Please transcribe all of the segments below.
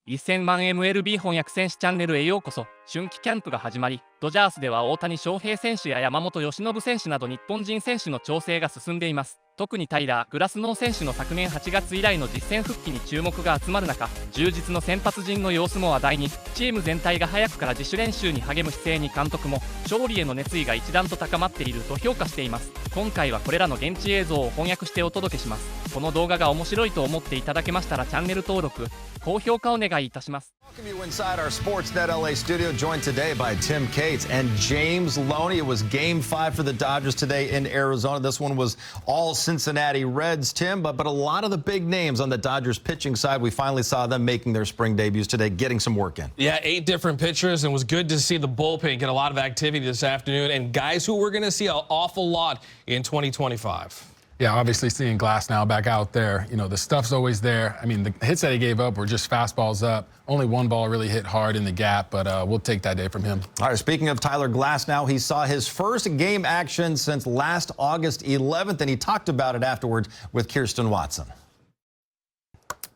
1000万 MLB 翻訳選手チャンネルへようこそ。春季キャンプが始まり、ドジャースでは大谷翔平選手や山本由伸選手など日本人選手の調整が進んでいます。特にタイラー・グラスノウ選手の昨年8月以来の実戦復帰に注目が集まる中、充実の先発陣の様子も話題に。チーム全体が早くから自主練習に励む姿勢に監督も、勝利への熱意が一段と高まっていると評価しています。今回はこれらの現地映像を翻訳してお届けします。この動画が面白いと思っていただけましたらチャンネル登録、高評価お願いいたします。Welcome you inside our Sportsnet LA studio, joined today by Tim Cates and James Loney. It was Game 5 for the Dodgers today in Arizona. This one was all Cincinnati Reds, Tim, but a lot of the big names on the Dodgers pitching side, we finally saw them making their spring debuts today, getting some work in. Yeah, 8 different pitchers, and it was good to see the bullpen get a lot of activity this afternoon, and guys who we're going to see an awful lot in 2025. Yeah, obviously seeing Glasnow back out there, you know, the stuff's always there. I mean, the hits that he gave up were just fastballs up. Only one ball really hit hard in the gap, but we'll take that day from him. All right, speaking of Tyler Glasnow, he saw his first game action since last August 11th, and he talked about it afterwards with Kirsten Watson.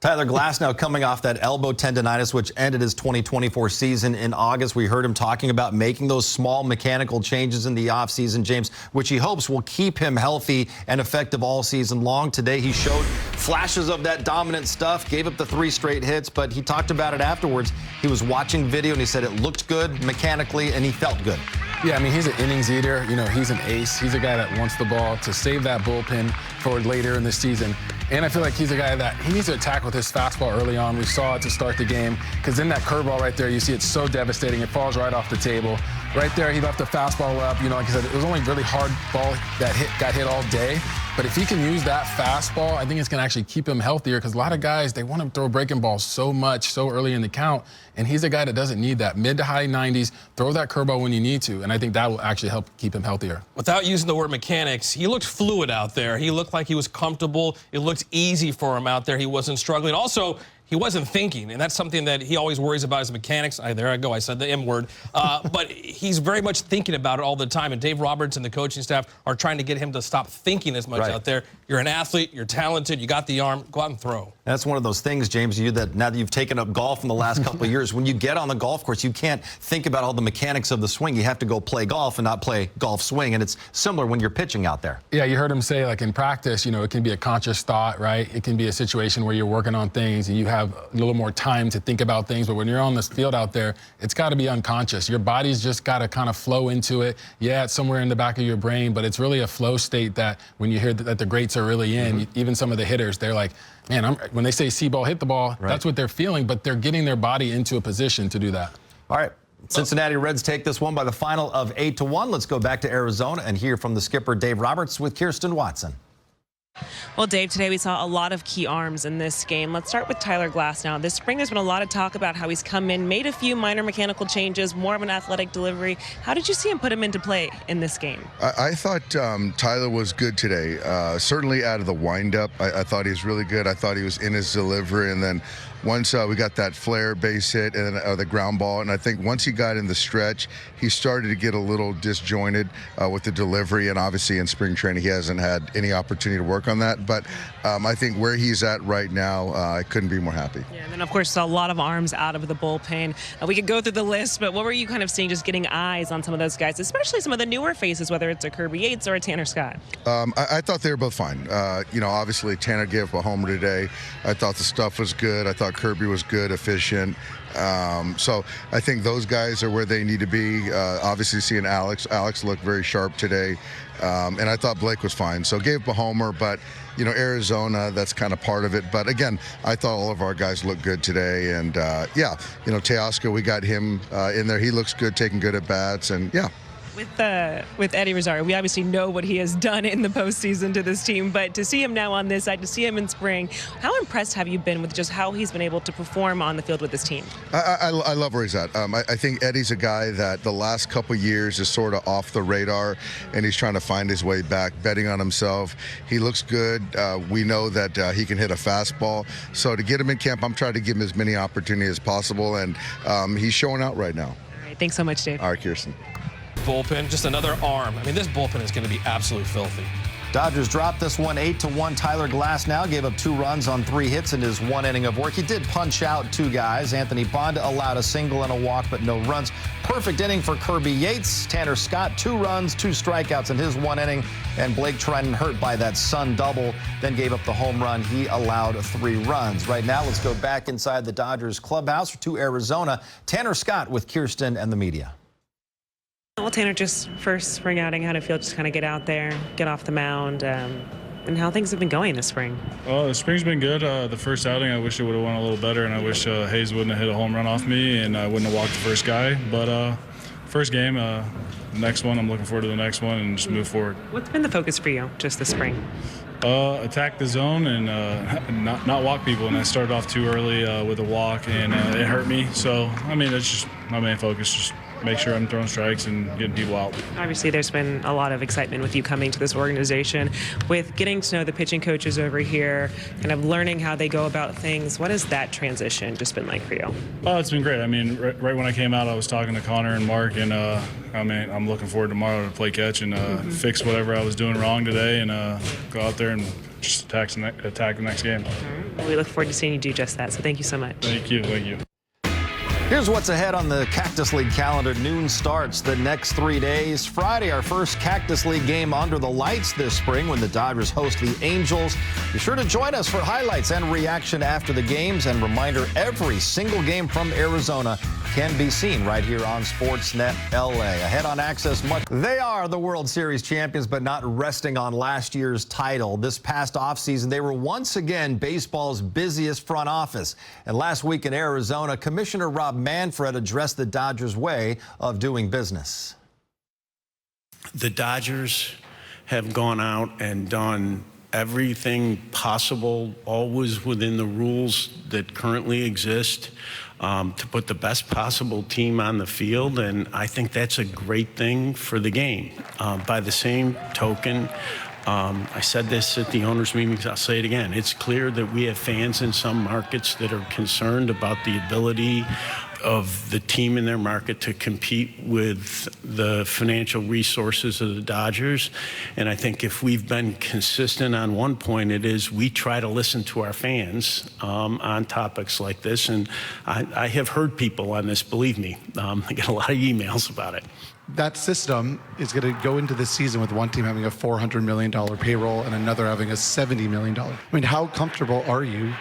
Tyler Glasnow coming off that elbow tendonitis, which ended his 2024 season in August. We heard him talking about making those small mechanical changes in the offseason, James, which he hopes will keep him healthy and effective all season long. Today, he showed flashes of that dominant stuff, gave up the 3 straight hits, but he talked about it afterwards. He was watching video, and he said it looked good mechanically, and he felt good. Yeah, I mean, he's an innings eater. You know, he's an ace. He's a guy that wants the ball to save that bullpen for later in the season. And I feel like he's a guy that he needs to attack with his fastball early on. We saw it to start the game, because in that curveball right there, you see it's so devastating. It falls right off the table. Right there, he left the fastball up. You know, like I said, it was only really hard ball that got hit all day. But if he can use that fastball, I think it's going to actually keep him healthier, because a lot of guys, they want to throw breaking balls so much, so early in the count. And he's a guy that doesn't need that. Mid to high 90s, throw that curveball when you need to. And I think that will actually help keep him healthier. Without using the word mechanics, he looked fluid out there. He looked like he was comfortable. It looked easy for him out there. He wasn't struggling. Also, he wasn't thinking, and that's something that he always worries about his mechanics. There I go, I said the M word. But he's very much thinking about it all the time, and Dave Roberts and the coaching staff are trying to get him to stop thinking as much out there. You're an athlete, you're talented, you got the arm, go out and throw. That's one of those things, James, that now that you've taken up golf in the last couple of years, when you get on the golf course, you can't think about all the mechanics of the swing. You have to go play golf and not play golf swing, and it's similar when you're pitching out there. Yeah, you heard him say, like, in practice, you know, it can be a conscious thought, right? It can be a situation where you're working on things and you have a little more time to think about things, but when you're on this field out there, it's got to be unconscious. Your body's just got to kind of flow into it. Yeah, it's somewhere in the back of your brain, but it's really a flow state that when you hear that the greats are really in, even some of the hitters, they're like, man, when they say see ball, hit the ball, that's what they're feeling, but they're getting their body into a position to do that. All right. Cincinnati Reds take this one by the final of 8-1. Let's go back to Arizona and hear from the skipper, Dave Roberts, with Kirsten Watson. Well, Dave, today we saw a lot of key arms in this game. Let's start with Tyler Glasnow. This spring there's been a lot of talk about how he's come in, made a few minor mechanical changes, more of an athletic delivery. How did you see him put him into play in this game? I thought Tyler was good today. Certainly out of the windup, I thought he was really good. I thought he was in his delivery, and then once we got that flare base hit and then the ground ball, and I think once he got in the stretch, he started to get a little disjointed with the delivery, and obviously in spring training he hasn't had any opportunity to work on that, but I think where he's at right now, I couldn't be more happy. Yeah, and then of course a lot of arms out of the bullpen. We could go through the list, but what were you kind of seeing, just getting eyes on some of those guys, especially some of the newer faces, whether it's a Kirby Yates or a Tanner Scott? I thought they were both fine. You know, obviously Tanner gave up a homer today. I thought the stuff was good. I thought Kirby was good, efficient. So I think those guys are where they need to be. Obviously seeing Alex looked very sharp today. And I thought Blake was fine. So gave up a homer, but, you know, Arizona, that's kind of part of it. But again, I thought all of our guys looked good today. And yeah, you know, Teoscar, we got him in there. He looks good, taking good at bats, and yeah. With Eddie Rosario, we obviously know what he has done in the postseason to this team, but to see him now on this side, to see him in spring, how impressed have you been with just how he's been able to perform on the field with this team? I love where he's at. I think Eddie's a guy that the last couple years is sort of off the radar, and he's trying to find his way back, betting on himself. He looks good. We know that he can hit a fastball. So to get him in camp, I'm trying to give him as many opportunities as possible, and he's showing out right now. All right, thanks so much, Dave. All right, Kirsten. Bullpen, just another arm. I mean, this bullpen is going to be absolutely filthy. Dodgers dropped this one 8-1. Tyler Glasnow gave up 2 runs on 3 hits in his 1 inning of work. He did punch out 2 guys. Anthony Bonda allowed a single and a walk, but no runs. Perfect inning for Kirby Yates. Tanner Scott, 2 runs, 2 strikeouts in his 1 inning. And Blake Treinen, hurt by that Sun double, then gave up the home run. He allowed 3 runs. Right now, let's go back inside the Dodgers clubhouse to Arizona. Tanner Scott with Kirsten and the media. Well, Tanner, just first spring outing, how did it feel just kind of get out there, get off the mound, and how things have been going this spring? Well, the spring's been good. The first outing, I wish it would have went a little better, and I wish Hayes wouldn't have hit a home run off me, and I wouldn't have walked the first guy. But first game, next one, I'm looking forward to the next one and just move forward. What's been the focus for you just this spring? Attack the zone and not walk people. And I started off too early with a walk, and it hurt me. So, I mean, that's just my main focus, just make sure I'm throwing strikes and getting people out. Obviously, there's been a lot of excitement with you coming to this organization, with getting to know the pitching coaches over here, kind of learning how they go about things. What has that transition just been like for you? Oh, it's been great. I mean, right when I came out, I was talking to Connor and Mark, and I mean, I'm looking forward tomorrow to play catch and fix whatever I was doing wrong today, and go out there and just attack the next game. Well, we look forward to seeing you do just that. So thank you so much. Thank you. Thank you. Here's what's ahead on the Cactus League calendar. Noon starts the next 3 days. Friday, our first Cactus League game under the lights this spring when the Dodgers host the Angels. Be sure to join us for highlights and reaction after the games. And reminder, every single game from Arizona can be seen right here on Sportsnet LA. Ahead on Access Much. They are the World Series champions, but not resting on last year's title. This past offseason, they were once again baseball's busiest front office. And last week in Arizona, Commissioner Rob Manfred addressed the Dodgers' way of doing business. The Dodgers have gone out and done everything possible, always within the rules that currently exist, to put the best possible team on the field, and I think that's a great thing for the game. By the same token, I said this at the owners' meetings, I'll say it again. It's clear that we have fans in some markets that are concerned about the ability of the team in their market to compete with the financial resources of the Dodgers. And I think if we've been consistent on one point, it is we try to listen to our fans on topics like this. And I have heard people on this, believe me. I get a lot of emails about it. That system is going to go into the season with one team having a $400 million payroll and another having a $70 million. I mean, how comfortable are you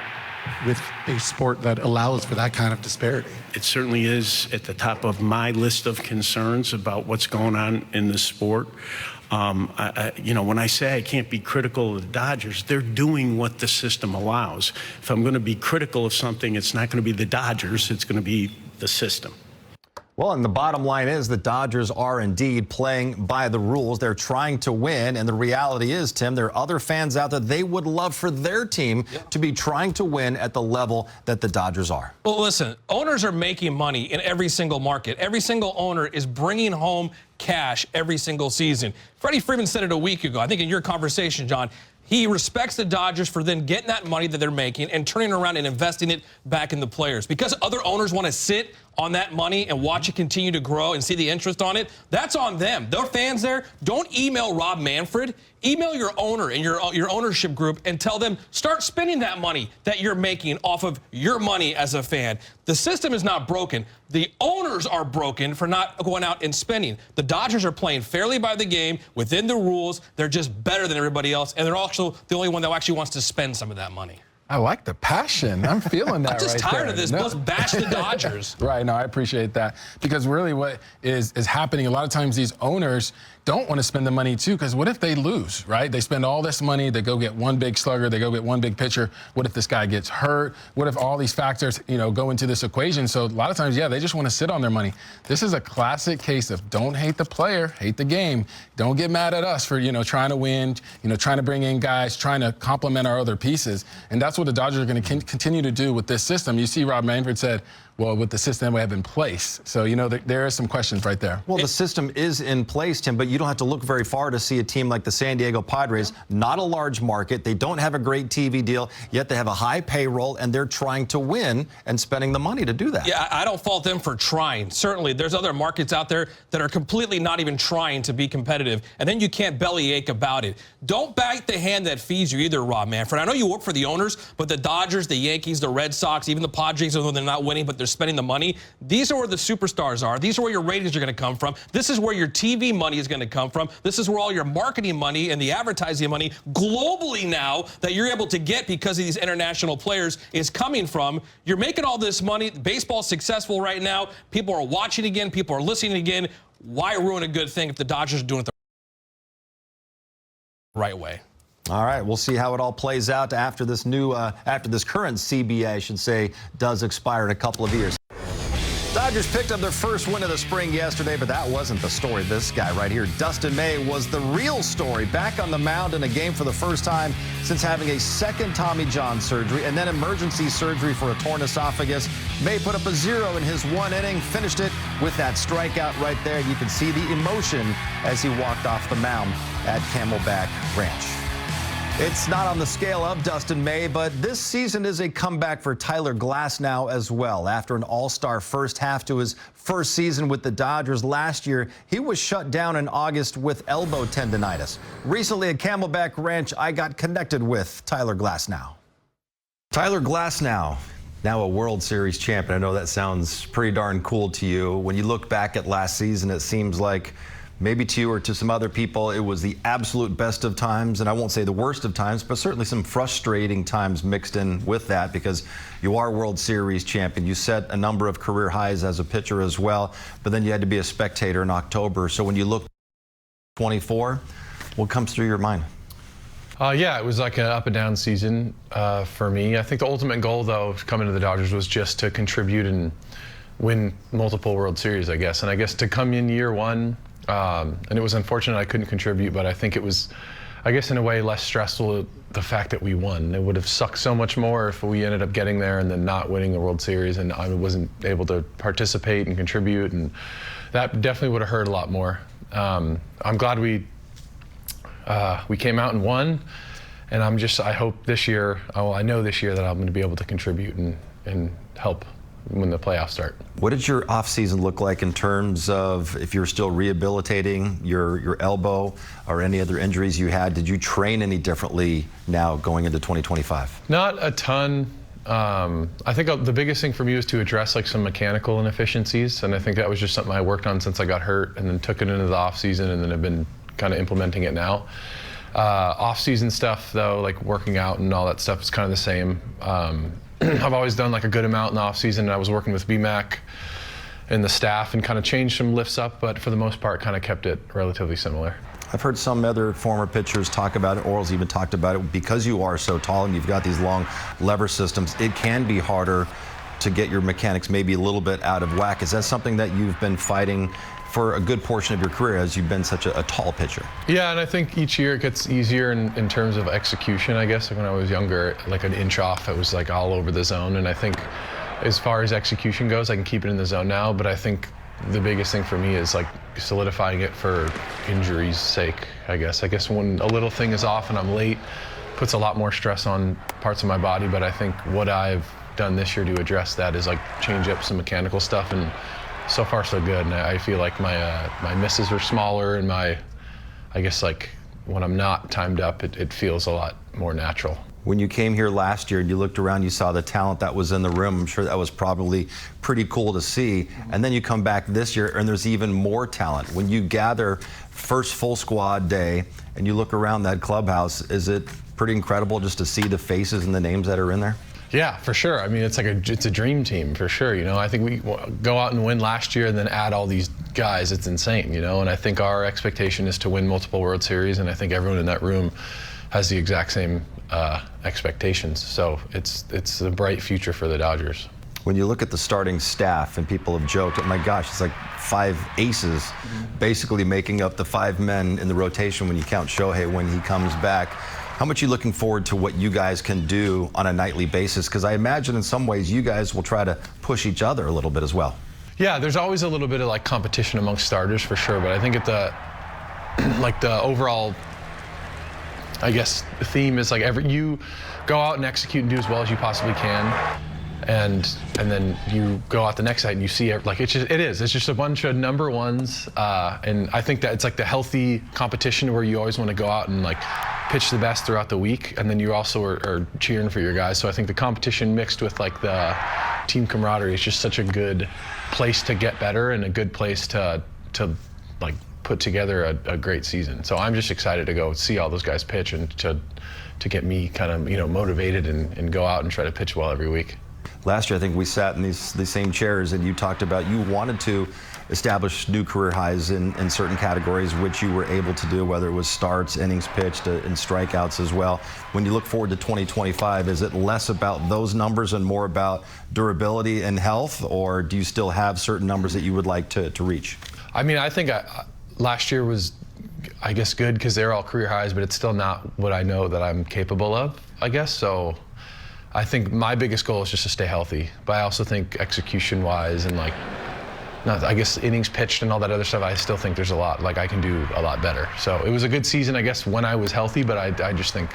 with a sport that allows for that kind of disparity? It certainly is at the top of my list of concerns about what's going on in the sport. You know, when I say I can't be critical of the Dodgers, they're doing what the system allows. If I'm going to be critical of something, it's not going to be the Dodgers, it's going to be the system. Well, and the bottom line is the Dodgers are indeed playing by the rules. They're trying to win. And the reality is, Tim, there are other fans out there. They would love for their team to be trying to win at the level that the Dodgers are. Well, listen, owners are making money in every single market. Every single owner is bringing home cash every single season. Freddie Freeman said it a week ago, I think in your conversation, John. He respects the Dodgers for then getting that money that they're making and turning around and investing it back in the players. Because other owners want to sit on that money and watch it continue to grow and see the interest on it, that's on them. Their fans there, don't email Rob Manfred. Email your owner and your ownership group and tell them, start spending that money that you're making off of your money as a fan. The system is not broken. The owners are broken for not going out and spending. The Dodgers are playing fairly by the game, within the rules. They're just better than everybody else, and they're also the only one that actually wants to spend some of that money. I like the passion. I'm feeling that. I'm just right tired there. of this. Let's bash the Dodgers. Right. No, I appreciate that. Because really what is happening, a lot of times these owners don't want to spend the money too, because what if they lose, right? They spend all this money, they go get one big slugger, they go get one big pitcher. What if this guy gets hurt? What if all these factors, go into this equation? So a lot of times, they just want to sit on their money. This is a classic case of don't hate the player, hate the game. Don't get mad at us for, trying to win, trying to bring in guys, trying to complement our other pieces. And that's what the Dodgers are going to continue to do with this system. You see Rob Manfred said, well, with the system we have in place. So, you know, there are some questions right there. Well, the system is in place, Tim, but you don't have to look very far to see a team like the San Diego Padres, not a large market. They don't have a great TV deal, yet they have a high payroll, and they're trying to win and spending the money to do that. Yeah, I don't fault them for trying. Certainly, there's other markets out there that are completely not even trying to be competitive, and then you can't bellyache about it. Don't bite the hand that feeds you either, Rob Manfred. I know you work for the owners, but the Dodgers, the Yankees, the Red Sox, even the Padres, although they're not winning, but they're spending the money. These are where the superstars are. These are where your ratings are going to come from. This is where your TV money is going to come from. This is where all your marketing money and the advertising money globally now that you're able to get because of these international players is coming from. You're making all this money. Baseball's successful right now. People are watching again. People are listening again. Why ruin a good thing if the Dodgers are doing it the right way? All right, we'll see how it all plays out after this current CBA, I should say, does expire in a couple of years. Dodgers picked up their first win of the spring yesterday, but that wasn't the story. This guy right here, Dustin May, was the real story. Back on the mound in a game for the first time since having a second Tommy John surgery and then emergency surgery for a torn esophagus. May put up a 0 in his one inning, finished it with that strikeout right there. You can see the emotion as he walked off the mound at Camelback Ranch. It's not on the scale of Dustin May, but this season is a comeback for Tyler Glasnow as well. After an all-star first half to his first season with the Dodgers last year, he was shut down in August with elbow tendonitis. Recently at Camelback Ranch, I got connected with Tyler Glasnow. Tyler Glasnow, now a World Series champion. I know that sounds pretty darn cool to you. When you look back at last season, it seems like maybe to you or to some other people, it was the absolute best of times, and I won't say the worst of times, but certainly some frustrating times mixed in with that because you are World Series champion. You set a number of career highs as a pitcher as well, but then you had to be a spectator in October. So when you look 24, what comes through your mind? Yeah, it was like an up and down season for me. I think the ultimate goal, though, coming to the Dodgers was just to contribute and win multiple World Series, I guess. And I guess to come in year one, and it was unfortunate I couldn't contribute, but I think it was, I guess in a way, less stressful the fact that we won. It would have sucked so much more if we ended up getting there and then not winning the World Series and I wasn't able to participate and contribute, and that definitely would have hurt a lot more. I'm glad we came out and won, and I hope this year, I know this year that I'm going to be able to contribute and help when the playoffs start. What did your offseason look like in terms of if you're still rehabilitating your elbow or any other injuries you had? Did you train any differently now going into 2025? Not a ton. I think the biggest thing for me was to address like some mechanical inefficiencies, and I think that was just something I worked on since I got hurt and then took it into the offseason and then have been kind of implementing it now. Off-season stuff, though, like working out and all that stuff is kind of the same. I've always done like a good amount in the off-season, and I was working with BMAC and the staff and kind of changed some lifts up, but for the most part kind of kept it relatively similar. I've heard some other former pitchers talk about it. Oral's even talked about it. Because you are so tall and you've got these long lever systems, it can be harder to get your mechanics maybe a little bit out of whack. Is that something that you've been fighting for a good portion of your career as you've been such a tall pitcher? Yeah, and I think each year it gets easier in terms of execution, I guess. Like when I was younger, like an inch off, it was like all over the zone. And I think as far as execution goes, I can keep it in the zone now. But I think the biggest thing for me is like solidifying it for injury's sake, I guess. I guess when a little thing is off and I'm late, puts a lot more stress on parts of my body. But I think what I've done this year to address that is like change up some mechanical stuff, and so far so good. And I feel like my misses are smaller, and I guess like when I'm not timed up, it feels a lot more natural. When you came here last year and you looked around, you saw the talent that was in the room. I'm sure that was probably pretty cool to see. And then you come back this year and there's even more talent. When you gather first full squad day and you look around that clubhouse, is it pretty incredible just to see the faces and the names that are in there? Yeah, for sure. I mean, it's a dream team for sure. You know, I think we go out and win last year and then add all these guys. It's insane, you know. And I think our expectation is to win multiple World Series, and I think everyone in that room has the exact same expectations. So it's a bright future for the Dodgers. When you look at the starting staff, and people have joked, oh my gosh, it's like 5 aces basically making up the 5 men in the rotation when you count Shohei when he comes back. How much are you looking forward to what you guys can do on a nightly basis? Because I imagine in some ways you guys will try to push each other a little bit as well. Yeah, there's always a little bit of like competition amongst starters for sure, but I think at the like the overall, I guess the theme is like you go out and execute and do as well as you possibly can, and then you go out the next night and you see it, like it's just a bunch of number ones, and I think that it's like the healthy competition where you always want to go out and like pitch the best throughout the week, and then you also are cheering for your guys. So I think the competition mixed with like the team camaraderie is just such a good place to get better and a good place to like put together a great season. So I'm just excited to go see all those guys pitch and to get me kind of motivated and go out and try to pitch well every week. Last year, I think we sat in these same chairs and you talked about you wanted to establish new career highs in certain categories, which you were able to do, whether it was starts, innings pitched, and strikeouts as well. When you look forward to 2025, is it less about those numbers and more about durability and health, or do you still have certain numbers that you would like to reach? I mean, I think last year was, I guess, good because they're all career highs, but it's still not what I know that I'm capable of, I guess. So I think my biggest goal is just to stay healthy, but I also think execution-wise and like, I guess innings pitched and all that other stuff, I still think there's a lot, like I can do a lot better. So it was a good season, I guess, when I was healthy, but I just think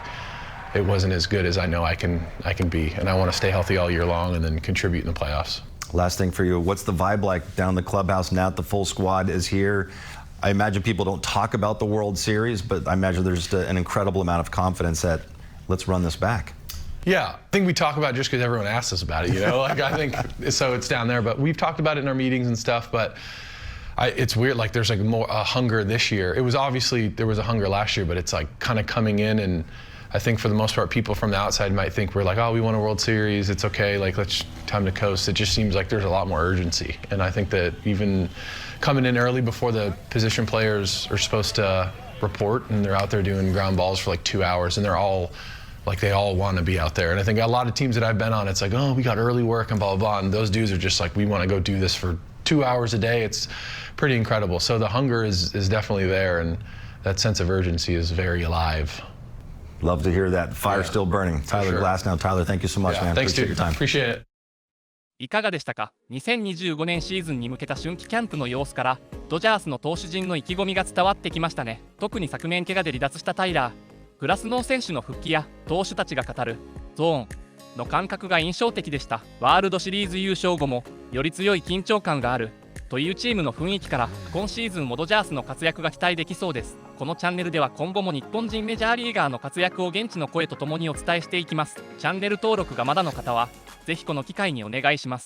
it wasn't as good as I know I can be, and I want to stay healthy all year long and then contribute in the playoffs. Last thing for you, what's the vibe like down in the clubhouse now that the full squad is here? I imagine people don't talk about the World Series, but I imagine there's just an incredible amount of confidence that let's run this back. Yeah, I think we talk about it just because everyone asks us about it, like I think, so it's down there, but we've talked about it in our meetings and stuff, but it's weird, like there's like more a hunger this year. It was obviously, there was a hunger last year, but it's like kind of coming in, and I think for the most part, people from the outside might think we're like, oh, we won a World Series, it's okay, like let's time to coast. It just seems like there's a lot more urgency, and I think that even coming in early before the position players are supposed to report, and they're out there doing ground balls for like 2 hours, and they're all, like they all want to be out there. And I think a lot of teams that I've been on, it's like, oh, we got early work and blah, blah, blah. And those dudes are just like, we want to go do this for 2 hours a day. It's pretty incredible. So the hunger is definitely there, and that sense of urgency is very alive. Love to hear that. Fire still burning. Tyler Glasnow. Tyler, thank you so much, man. Thanks, Appreciate your dude. time. Appreciate it. いかがでしたか。2025年シーズンに向けた春季キャンプの様子からドジャースの投手陣の意気込みが伝わってきましたね。特に昨年怪我で離脱したタイラー・グラスノー選手の復帰や投手たちが語るゾーンの感覚が印象的でした。ワールドシリーズ優勝後もより強い緊張感があるというチームの雰囲気から今シーズンもドジャースの活躍が期待できそうです。このチャンネルでは今後も日本人メジャーリーガーの活躍を現地の声とともにお伝えしていきます。チャンネル登録がまだの方はぜひこの機会にお願いします。